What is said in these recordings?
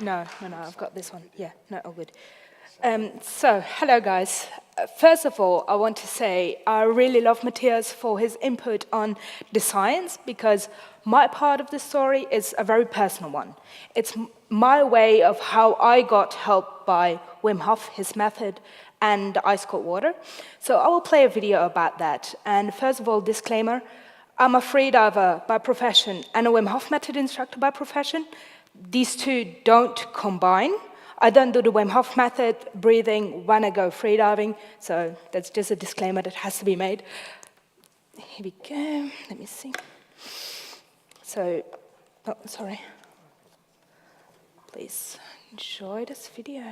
No, I've got this one. Yeah, no, all good. So, hello guys. First of all, I want to say I really love Matthias for his input on the science, because my part of the story is a very personal one. It's my way of how I got help by Wim Hof, his method, and ice cold water. So I will play a video about that. And first of all, disclaimer, I'm a freediver by profession and a Wim Hof method instructor by profession. These two don't combine. I don't do the Wim Hof method breathing when I go freediving, so that's just a disclaimer that has to be made. Here we go. Let me see. So, oh, sorry. Please enjoy this video.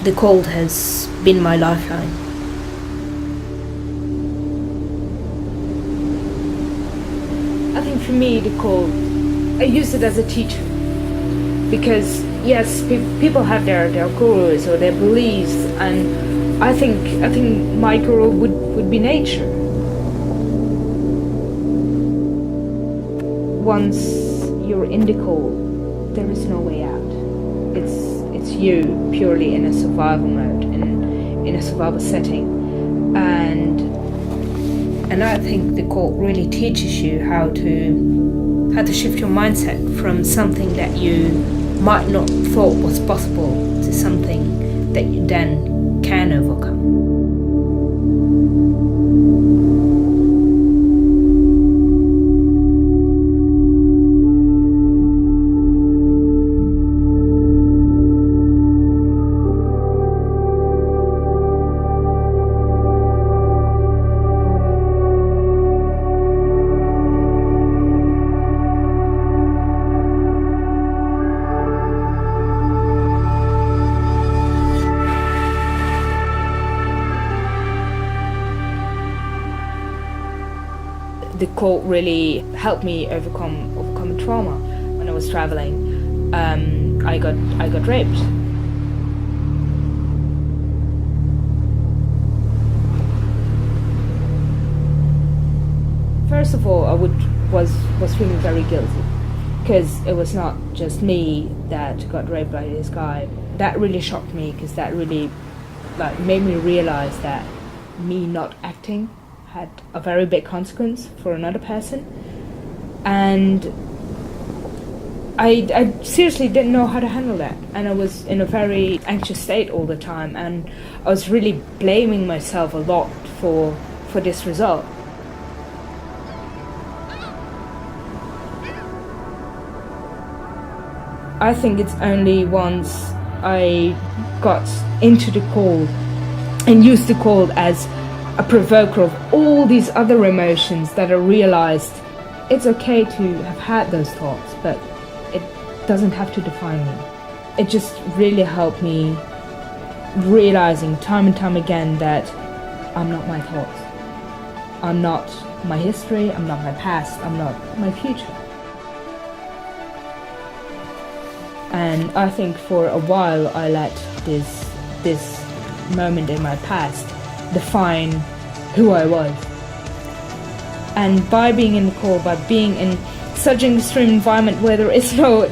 The cold has been my lifeline. I think for me, the cold, I use it as a teacher. Because, yes, people have their gurus or their beliefs, and I think my guru would be nature. Once you're in the cold, there is no way out. It's you purely in a survival mode, in a survival setting, and I think the cold really teaches you how to shift your mindset from something that you might not thought was possible to something that you then can overcome. The cold really helped me overcome trauma. When I was traveling, I got raped. First of all, I was feeling very guilty, because it was not just me that got raped by this guy. That really shocked me, because that really made me realize that me not acting had a very big consequence for another person, and I seriously didn't know how to handle that, and I was in a very anxious state all the time, and I was really blaming myself a lot for this result. I think it's only once I got into the cold and used the cold as a provoker of all these other emotions that I realized it's okay to have had those thoughts, but it doesn't have to define me. It just really helped me realizing time and time again that I'm not my thoughts. I'm not my history, I'm not my past, I'm not my future. And I think for a while I let this moment in my past define who I was. And by being in the cold, by being in such an extreme environment where there is no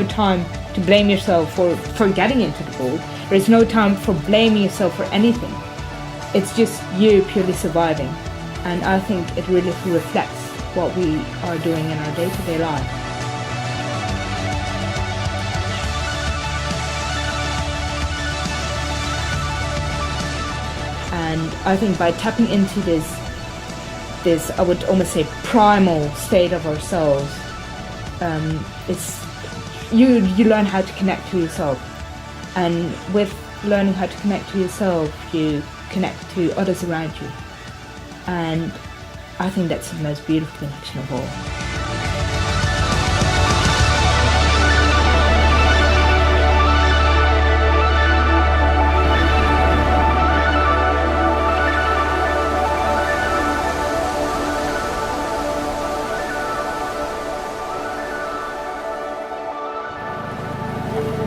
time to blame yourself for getting into the cold, there is no time for blaming yourself for anything. It's just you purely surviving. And I think it really reflects what we are doing in our day-to-day life. And I think by tapping into this I would almost say primal state of ourselves, it's you learn how to connect to yourself, and with learning how to connect to yourself, you connect to others around you. And I think that's the most beautiful connection of all.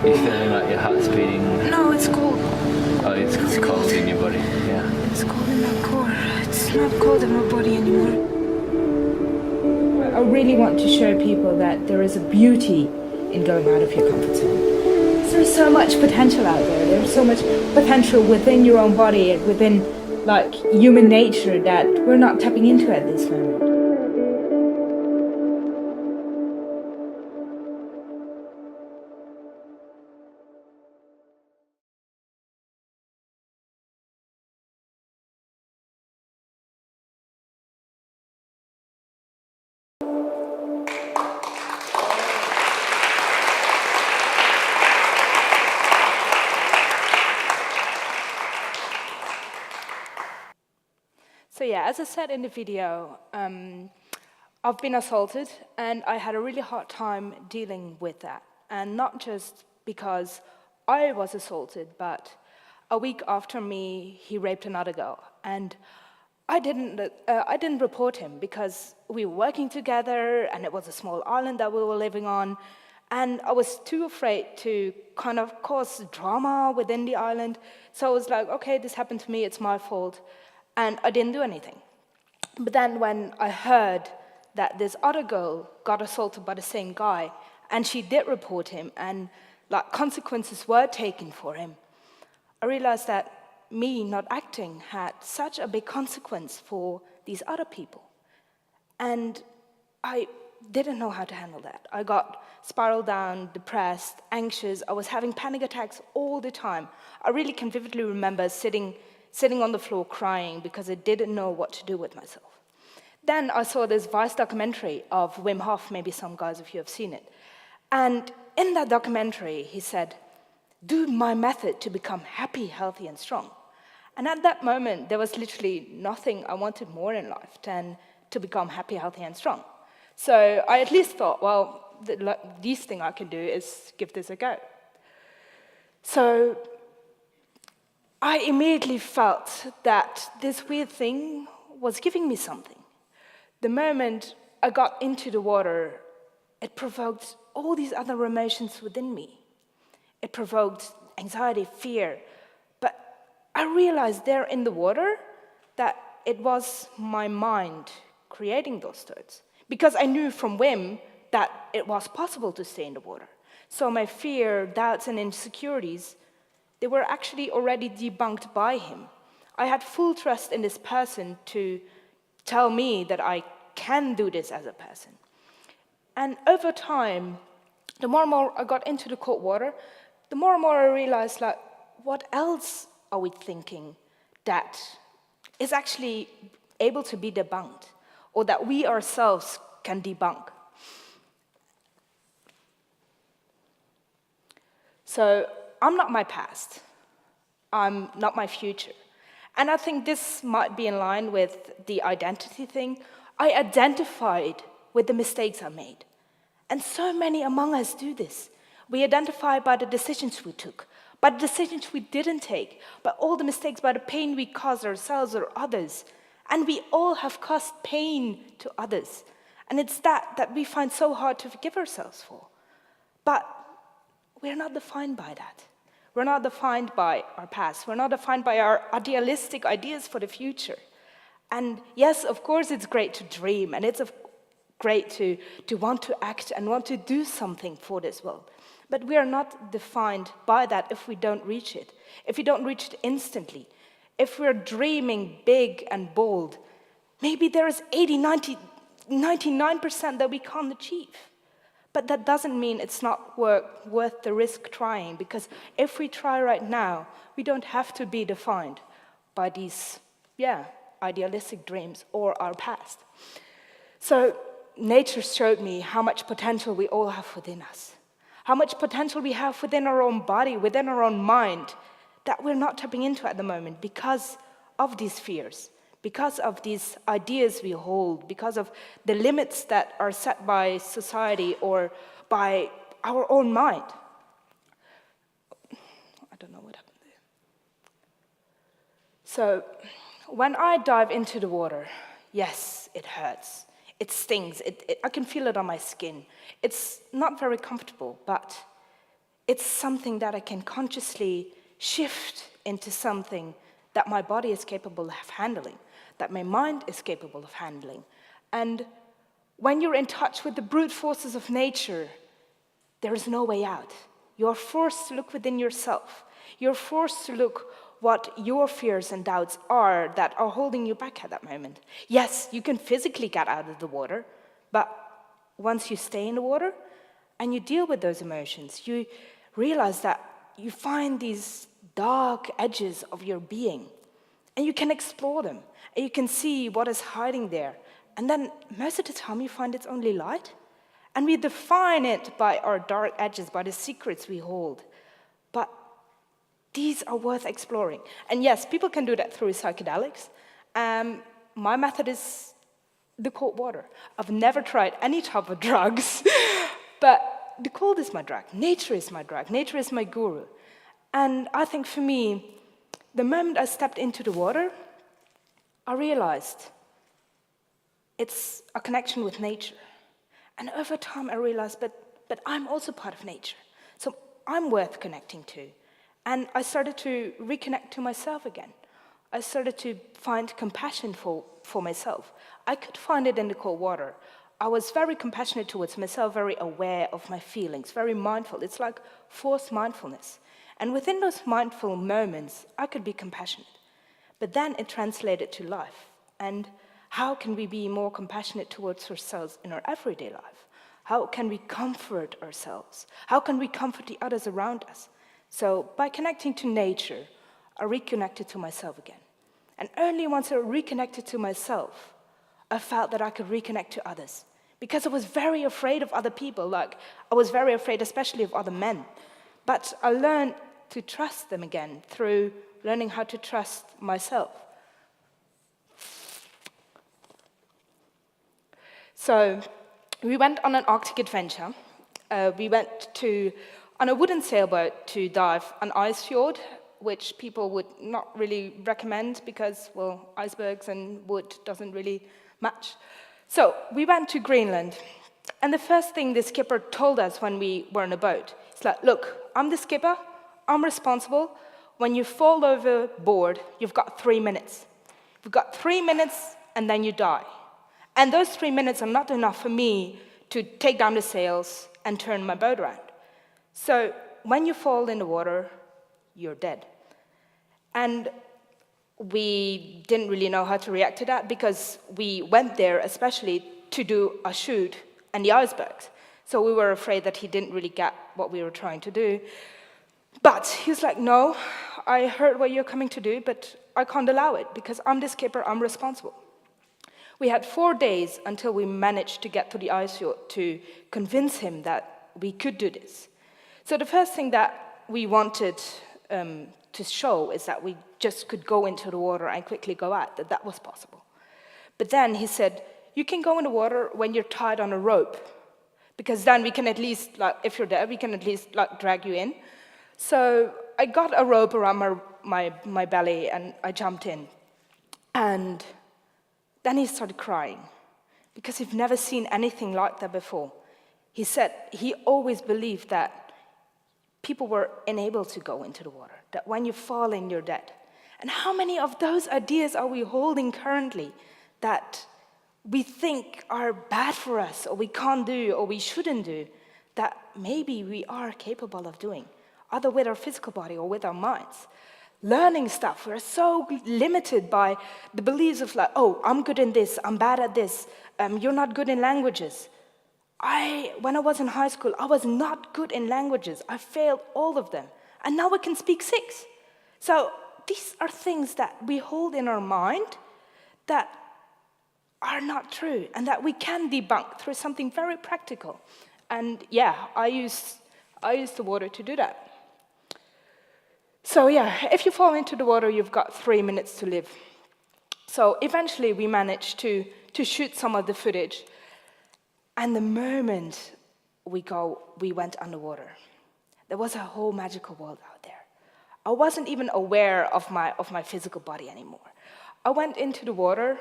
You're feeling like your heart's beating? No, it's cold. Oh, it's cold in your body, yeah. It's cold in my core. It's not cold in my body anymore. I really want to show people that there is a beauty in going out of your comfort zone. There's so much potential out there. There's so much potential within your own body and within like human nature that we're not tapping into at this moment. So yeah, as I said in the video, I've been assaulted and I had a really hard time dealing with that. And not just because I was assaulted, but a week after me, he raped another girl. And I didn't report him because we were working together and it was a small island that we were living on. And I was too afraid to kind of cause drama within the island. So I was like, okay, this happened to me, it's my fault. And I didn't do anything. But then when I heard that this other girl got assaulted by the same guy, and she did report him, and like consequences were taken for him, I realized that me not acting had such a big consequence for these other people. And I didn't know how to handle that. I got spiraled down, depressed, anxious. I was having panic attacks all the time. I really can vividly remember sitting on the floor crying because I didn't know what to do with myself. Then I saw this Vice documentary of Wim Hof, maybe some guys of you have seen it. And in that documentary, he said, do my method to become happy, healthy, and strong. And at that moment, there was literally nothing I wanted more in life than to become happy, healthy, and strong. So I at least thought, well, the least thing I can do is give this a go. So I immediately felt that this weird thing was giving me something. The moment I got into the water, it provoked all these other emotions within me. It provoked anxiety, fear. But I realized there in the water that it was my mind creating those thoughts. Because I knew from Wim that it was possible to stay in the water. So my fear, doubts, and insecurities, they were actually already debunked by him. I had full trust in this person to tell me that I can do this as a person. And over time, the more and more I got into the cold water, the more and more I realized, like, what else are we thinking that is actually able to be debunked, or that we ourselves can debunk? So I'm not my past. I'm not my future. And I think this might be in line with the identity thing. I identified with the mistakes I made. And so many among us do this. We identify by the decisions we took, by the decisions we didn't take, by all the mistakes, by the pain we caused ourselves or others. And we all have caused pain to others. And it's that we find so hard to forgive ourselves for. But we're not defined by that. We're not defined by our past. We're not defined by our idealistic ideas for the future. And yes, of course, it's great to dream, and it's great to want to act and want to do something for this world. But we are not defined by that if we don't reach it, if we don't reach it instantly. If we're dreaming big and bold, maybe there is 80, 90, 99% that we can't achieve. But that doesn't mean it's not worth the risk trying, because if we try right now, we don't have to be defined by these, idealistic dreams or our past. So nature showed me how much potential we all have within us, how much potential we have within our own body, within our own mind, that we're not tapping into at the moment because of these fears, because of these ideas we hold, because of the limits that are set by society or by our own mind. I don't know what happened there. So, when I dive into the water, yes, it hurts. It stings. I can feel it on my skin. It's not very comfortable, but it's something that I can consciously shift into something that my body is capable of handling, that my mind is capable of handling. And when you're in touch with the brute forces of nature, there is no way out. You're forced to look within yourself. You're forced to look what your fears and doubts are that are holding you back at that moment. Yes, you can physically get out of the water, but once you stay in the water and you deal with those emotions, you realize that you find these dark edges of your being, and you can explore them, and you can see what is hiding there. And then most of the time you find it's only light, and we define it by our dark edges, by the secrets we hold. But these are worth exploring. And yes, people can do that through psychedelics. My method is the cold water. I've never tried any type of drugs, but the cold is my drug. Nature is my drug. Nature is my guru. And I think for me, the moment I stepped into the water, I realized it's a connection with nature. And over time I realized, but I'm also part of nature. So I'm worth connecting to. And I started to reconnect to myself again. I started to find compassion for myself. I could find it in the cold water. I was very compassionate towards myself, very aware of my feelings, very mindful. It's like forced mindfulness. And within those mindful moments, I could be compassionate. But then it translated to life. And how can we be more compassionate towards ourselves in our everyday life? How can we comfort ourselves? How can we comfort the others around us? So by connecting to nature, I reconnected to myself again. And only once I reconnected to myself, I felt that I could reconnect to others. Because I was very afraid of other people. Like, I was very afraid, especially of other men. But I learned to trust them again through learning how to trust myself. So we went on an Arctic adventure. We went on a wooden sailboat to dive an ice fjord, which people would not really recommend because, well, icebergs and wood doesn't really match. So we went to Greenland, and the first thing the skipper told us when we were on a boat, it's like, look, I'm the skipper, I'm responsible. When you fall overboard, you've got 3 minutes. You've got 3 minutes, and then you die. And those 3 minutes are not enough for me to take down the sails and turn my boat around. So when you fall in the water, you're dead. And we didn't really know how to react to that because we went there especially to do a shoot and the icebergs. So we were afraid that he didn't really get what we were trying to do. But he was like, no, I heard what you're coming to do, but I can't allow it because I'm the skipper, I'm responsible. We had 4 days until we managed to get to the ice field to convince him that we could do this. So the first thing that we wanted to show is that we just could go into the water and quickly go out, that was possible. But then he said, you can go in the water when you're tied on a rope, because then we can at least, like, if you're there, we can at least like drag you in. So I got a rope around my belly and I jumped in. And then he started crying because he'd never seen anything like that before. He said he always believed that people were unable to go into the water, that when you fall in, you're dead. And how many of those ideas are we holding currently that we think are bad for us, or we can't do, or we shouldn't do, that maybe we are capable of doing, either with our physical body or with our minds? Learning stuff, we're so limited by the beliefs of like, oh, I'm good in this, I'm bad at this, you're not good in languages. When I was in high school, I was not good in languages. I failed all of them. And now I can speak 6. So these are things that we hold in our mind that are not true and that we can debunk through something very practical. And yeah, I use the water to do that. So yeah, if you fall into the water, you've got 3 minutes to live. So eventually we managed to shoot some of the footage. And the moment we went underwater, there was a whole magical world out there. I wasn't even aware of my physical body anymore. I went into the water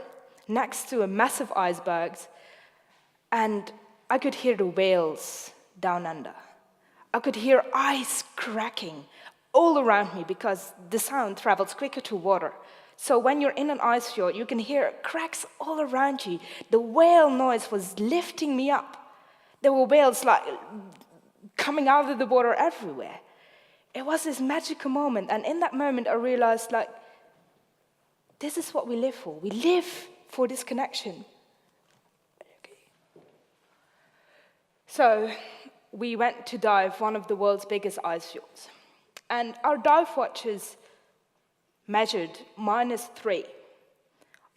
next to a massive iceberg, and I could hear the whales down under. I could hear ice cracking all around me because the sound travels quicker to water. So when you're in an ice fjord, you can hear cracks all around you. The whale noise was lifting me up. There were whales like coming out of the water everywhere. It was this magical moment, and in that moment I realized, like, this is what we live for. We live for this connection. Okay. So we went to dive one of the world's biggest ice fjords. And our dive watches measured -3.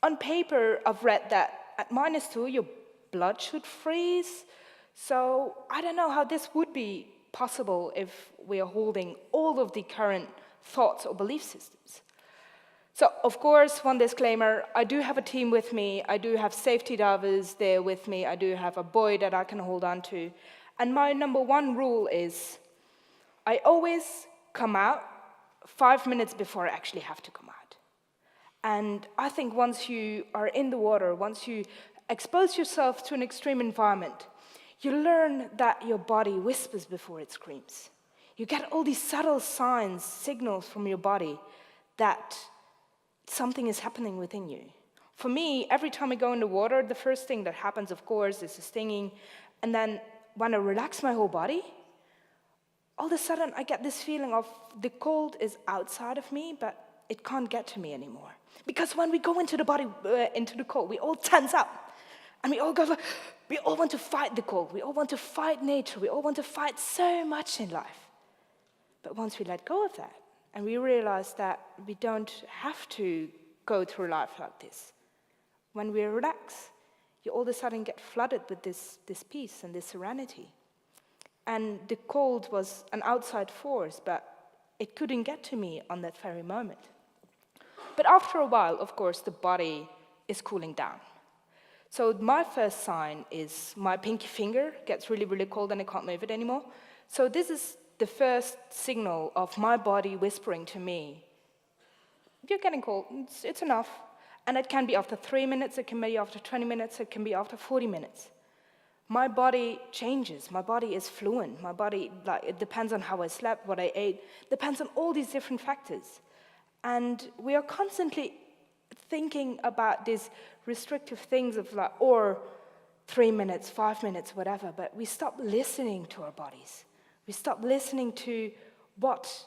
On paper, I've read that at -2, your blood should freeze. So I don't know how this would be possible if we are holding all of the current thoughts or belief systems. So, of course, one disclaimer, I do have a team with me. I do have safety divers there with me. I do have a buoy that I can hold on to. And my number one rule is I always come out 5 minutes before I actually have to come out. And I think once you are in the water, once you expose yourself to an extreme environment, you learn that your body whispers before it screams. You get all these subtle signs, signals from your body that something is happening within you. For me, every time I go in the water, the first thing that happens, of course, is the stinging. And then when I relax my whole body, all of a sudden I get this feeling of the cold is outside of me, but it can't get to me anymore. Because when we go into the body, into the cold, we all tense up. And we all go, we all want to fight the cold. We all want to fight nature. We all want to fight so much in life. But once we let go of that, and we realize that we don't have to go through life like this, when we relax, you all of a sudden get flooded with this peace and this serenity. And the cold was an outside force, but it couldn't get to me on that very moment. But after a while, of course, the body is cooling down. So my first sign is my pinky finger gets really, really cold and I can't move it anymore. So this is the first signal of my body whispering to me, you're getting cold, it's enough. And it can be after 3 minutes, it can be after 20 minutes, it can be after 40 minutes. My body changes, my body is fluent, my body, like, it depends on how I slept, what I ate, depends on all these different factors. And we are constantly thinking about these restrictive things of like, or 3 minutes, 5 minutes, whatever, but we stop listening to our bodies. We stop listening to what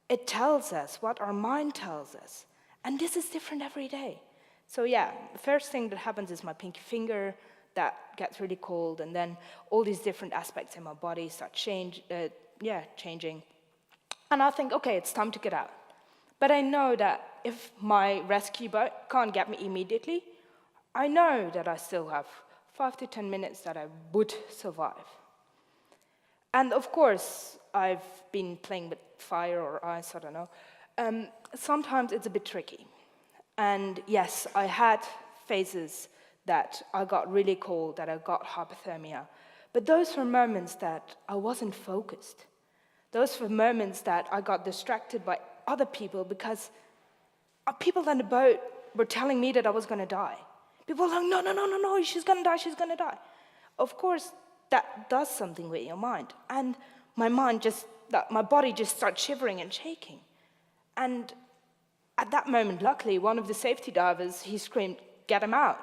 it tells us, what our mind tells us. And this is different every day. So yeah, the first thing that happens is my pinky finger that gets really cold, and then all these different aspects in my body start changing. And I think, okay, it's time to get out. But I know that if my rescue boat can't get me immediately, I know that I still have 5 to 10 minutes that I would survive. And of course, I've been playing with fire or ice, I don't know. Sometimes it's a bit tricky. And yes, I had phases that I got really cold, that I got hypothermia. But those were moments that I wasn't focused. Those were moments that I got distracted by other people because people on the boat were telling me that I was going to die. People were like, no, she's going to die. Of course, that does something with your mind. And my body just starts shivering and shaking. And at that moment, luckily, one of the safety divers, he screamed, get him out,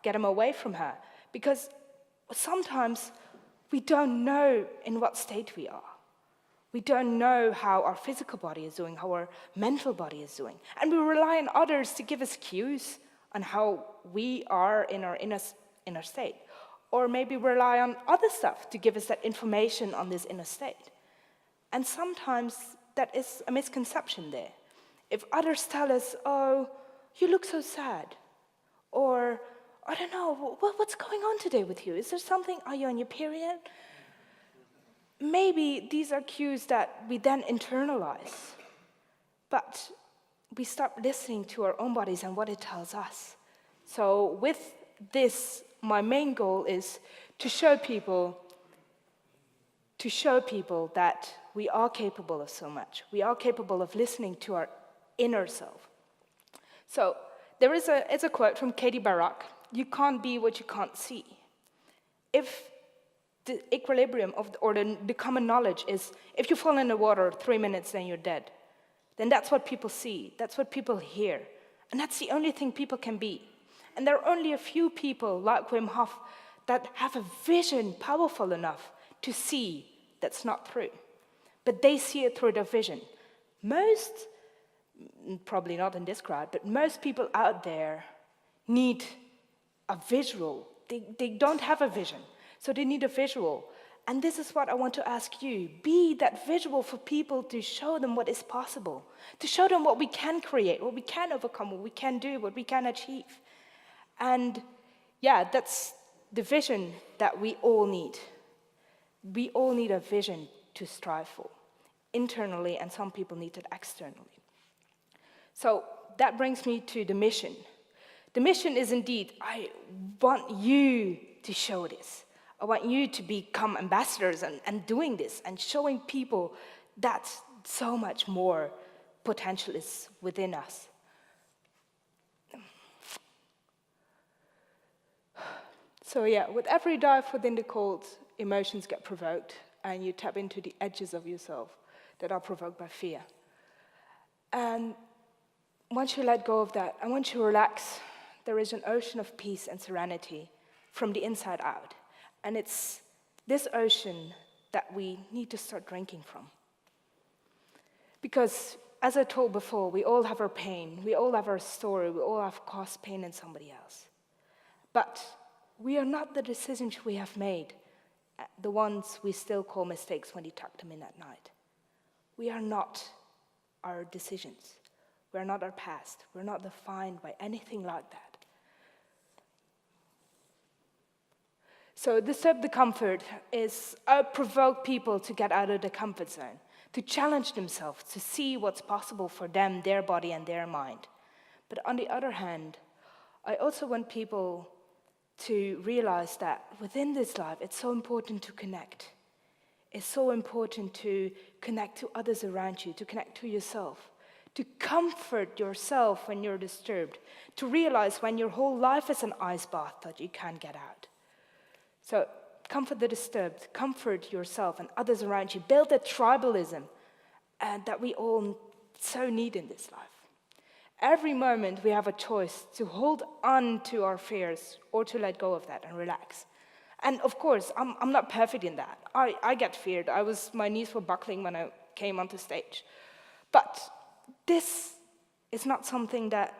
get him away from her. Because sometimes we don't know in what state we are. We don't know how our physical body is doing, how our mental body is doing. And we rely on others to give us cues on how we are in our inner state. Or maybe rely on other stuff to give us that information on this inner state. And sometimes that is a misconception there. If others tell us, oh, you look so sad. Or, I don't know, what's going on today with you? Is there something, are you on your period? Maybe these are cues that we then internalize. but we stop listening to our own bodies and what it tells us. So with this, my main goal is to show people that we are capable of so much. We are capable of listening to our inner self. So it's a quote from Kiki Bosch: "You can't be what you can't see." If the equilibrium or the common knowledge is, if you fall in the water 3 minutes, then you're dead, then that's what people see, that's what people hear, and that's the only thing people can be. And there are only a few people like Wim Hof that have a vision powerful enough to see that's not true. But they see it through their vision. Most, probably not in this crowd, but most people out there need a visual. They don't have a vision, so they need a visual. And this is what I want to ask you. Be that visual for people, to show them what is possible, to show them what we can create, what we can overcome, what we can do, what we can achieve. And yeah, that's the vision that we all need. We all need a vision to strive for, internally, and some people need it externally. So that brings me to the mission. The mission is indeed, I want you to show this. I want you to become ambassadors and doing this and showing people that so much more potential is within us. So yeah, with every dive within the cold, emotions get provoked and you tap into the edges of yourself that are provoked by fear. And once you let go of that, and once you relax, there is an ocean of peace and serenity from the inside out. And it's this ocean that we need to start drinking from. Because, as I told before, we all have our pain, we all have our story, we all have caused pain in somebody else. But we are not the decisions we have made, the ones we still call mistakes when we tuck them in at night. We are not our decisions. We are not our past. We're not defined by anything like that. So disturb the comfort is provoke people to get out of the comfort zone, to challenge themselves, to see what's possible for them, their body, and their mind. But on the other hand, I also want people to realize that within this life, it's so important to connect. It's so important to connect to others around you, to connect to yourself, to comfort yourself when you're disturbed, to realize when your whole life is an ice bath that you can't get out. So comfort the disturbed, comfort yourself and others around you, build that tribalism that we all so need in this life. Every moment we have a choice to hold on to our fears or to let go of that and relax. And of course, I'm not perfect in that. I get feared. My knees were buckling when I came onto stage. But this is not something that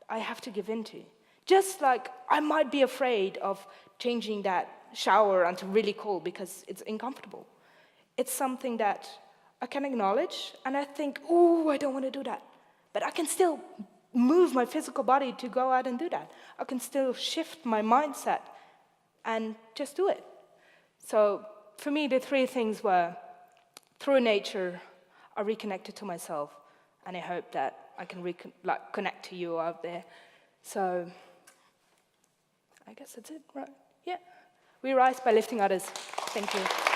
I have to give into. Just like I might be afraid of changing that shower onto really cold because it's uncomfortable. It's something that I can acknowledge, and I think, ooh, I don't want to do that. But I can still move my physical body to go out and do that. I can still shift my mindset and just do it. So for me, the three things were, through nature, I reconnected to myself, and I hope that I can connect to you out there. So I guess that's it, right? Yeah. We rise by lifting others. Thank you.